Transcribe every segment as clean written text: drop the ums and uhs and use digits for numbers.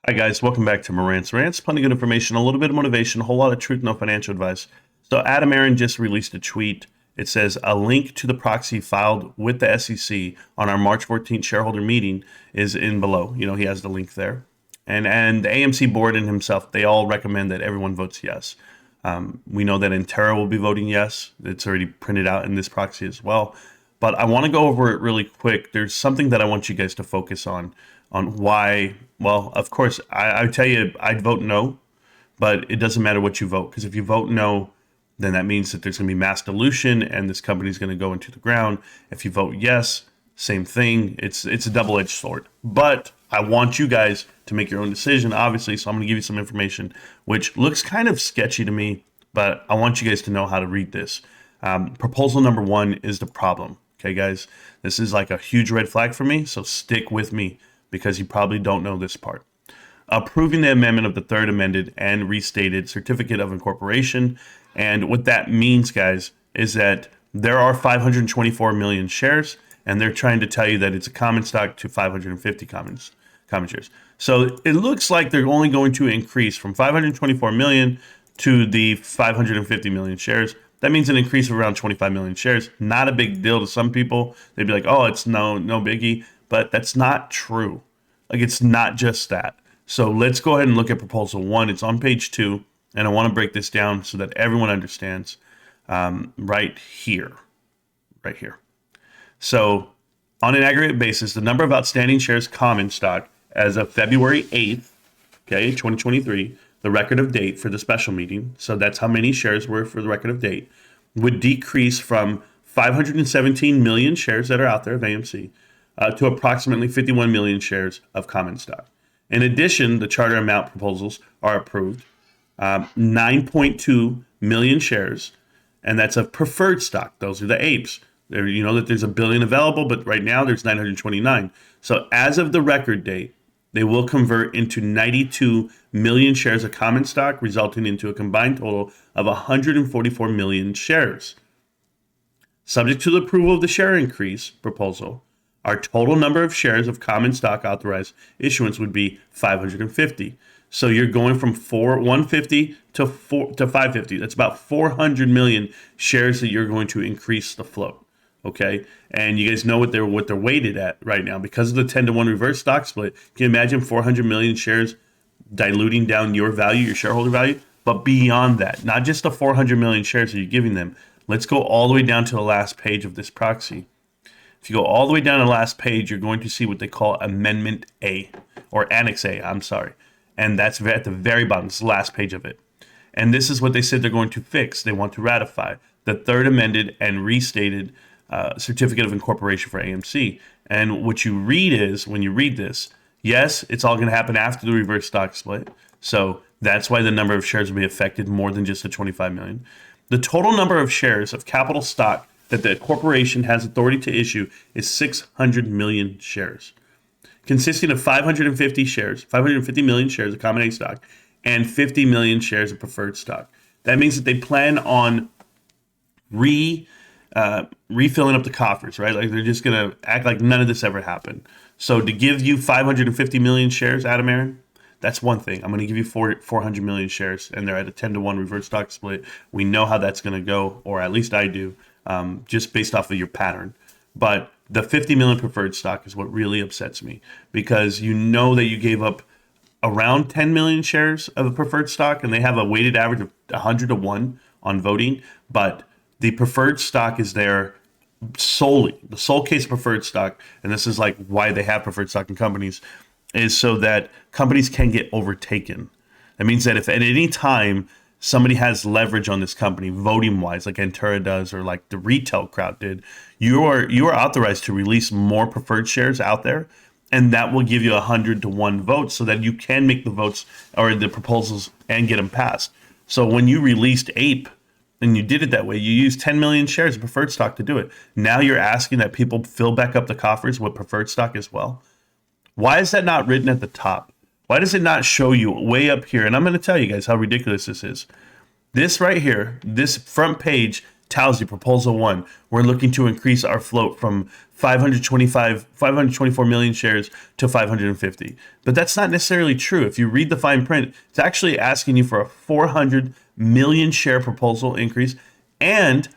Hi guys, welcome back to Morant's Rants. Plenty of good information, a little bit of motivation, a whole lot of truth, no financial advice. So Adam Aaron just released a tweet. It says a link to the proxy filed with the SEC on our March 14th shareholder meeting is in below. He has the link there. And the AMC board and himself, they all recommend that everyone votes yes. We know that Intera will be voting yes. It's already printed out in this proxy as well. But I want to go over it really quick. There's something that I want you guys to focus on why. Well, of course, I tell you, I'd vote no, but it doesn't matter what you vote, because if you vote no, then that means that there's going to be mass dilution and this company is going to go into the ground. If you vote yes, same thing. It's a double-edged sword. But I want you guys to make your own decision, obviously, so I'm going to give you some information which looks kind of sketchy to me, but I want you guys to know how to read this. Proposal number 1 is the problem. Okay, guys, this is like a huge red flag for me, so stick with me because you probably don't know this part. Approving the amendment of the third amended and restated certificate of incorporation. And what that means, guys, is that there are 524 million shares, and they're trying to tell you that it's a common stock to 550 common shares. So it looks like they're only going to increase from 524 million to the 550 million shares. That means an increase of around 25 million shares. Not a big deal to some people. They'd be like, oh, it's no biggie. But that's not true. Like, it's not just that. So let's go ahead and look at proposal 1. It's on page 2. And I want to break this down so that everyone understands right here. Right here. So on an aggregate basis, the number of outstanding shares common stock as of February 8th, okay, 2023, the record of date for the special meeting, so that's how many shares were for the record of date, would decrease from 517 million shares that are out there of AMC to approximately 51 million shares of common stock. In addition, the charter amount proposals are approved, 9.2 million shares, and that's of preferred stock. Those are the APEs. You know that there's a billion available, but right now there's 929. So as of the record date, they will convert into 92 million shares of common stock, resulting into a combined total of 144 million shares. Subject to the approval of the share increase proposal, our total number of shares of common stock authorized issuance would be 550. So you're going from 150 to 550. That's about 400 million shares that you're going to increase the float. Okay, and you guys know what they're weighted at right now because of the 10-to-1 reverse stock split. Can you imagine 400 million shares diluting down your value, your shareholder value? But beyond that, not just the 400 million shares that you're giving them. Let's go all the way down to the last page of this proxy. If you go all the way down to the last page, you're going to see what they call Amendment A, or Annex A, I'm sorry. And that's at the very bottom. It's the last page of it. And this is what they said they're going to fix. They want to ratify the third amended and restated certificate of incorporation for AMC. And what you read is, when you read this, yes, it's all going to happen after the reverse stock split. So that's why the number of shares will be affected more than just the 25 million. The total number of shares of capital stock that the corporation has authority to issue is 600 million shares, consisting of 550 million shares of common A stock and 50 million shares of preferred stock. That means that they plan on refilling up the coffers, right? Like they're just going to act like none of this ever happened. So to give you 550 million shares, Adam Aaron, that's one thing. I'm going to give you 400 million shares, and they're at a 10-to-1 reverse stock split. We know how that's going to go, or at least I do, just based off of your pattern. But the 50 million preferred stock is what really upsets me, because you know that you gave up around 10 million shares of a preferred stock, and they have a weighted average of 100 to 1 on voting, but the preferred stock is there solely, the sole case of preferred stock, and this is like why they have preferred stock in companies, is so that companies can get overtaken. That means that if at any time somebody has leverage on this company, voting wise, like Intera does, or like the retail crowd did, you are authorized to release more preferred shares out there, and that will give you 100 to 1 vote so that you can make the votes or the proposals and get them passed. So when you released APE, and you did it that way, you used 10 million shares of preferred stock to do it. Now you're asking that people fill back up the coffers with preferred stock as well. Why is that not written at the top? Why does it not show you way up here? And I'm going to tell you guys how ridiculous this is. This right here, this front page Towsy, Proposal 1. We're looking to increase our float from 524 million shares to 550. But that's not necessarily true. If you read the fine print, it's actually asking you for a 400 million share proposal increase and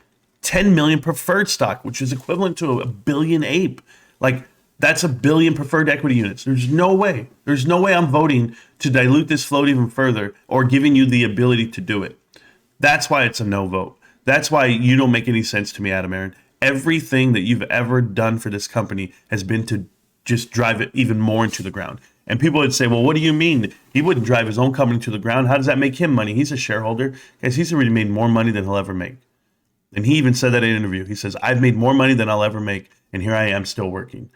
10 million preferred stock, which is equivalent to a billion ape. Like, that's a billion preferred equity units. There's no way I'm voting to dilute this float even further or giving you the ability to do it. That's why it's a no vote. That's why you don't make any sense to me, Adam Aaron. Everything that you've ever done for this company has been to just drive it even more into the ground. And people would say, well, what do you mean? He wouldn't drive his own company to the ground. How does that make him money? He's a shareholder. Guys, he's already made more money than he'll ever make. And he even said that in an interview. He says, I've made more money than I'll ever make, and here I am still working.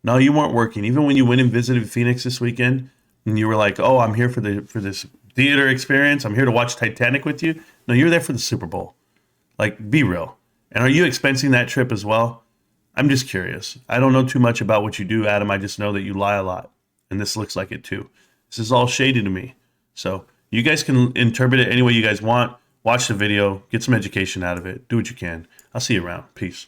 No, you weren't working. Even when you went and visited Phoenix this weekend, and you were like, oh, I'm here for this theater experience. I'm here to watch Titanic with you. No, you're there for the Super Bowl. Like, be real. And are you expensing that trip as well? I'm just curious. I don't know too much about what you do, Adam. I just know that you lie a lot. And this looks like it too. This is all shady to me. So you guys can interpret it any way you guys want. Watch the video. Get some education out of it. Do what you can. I'll see you around. Peace.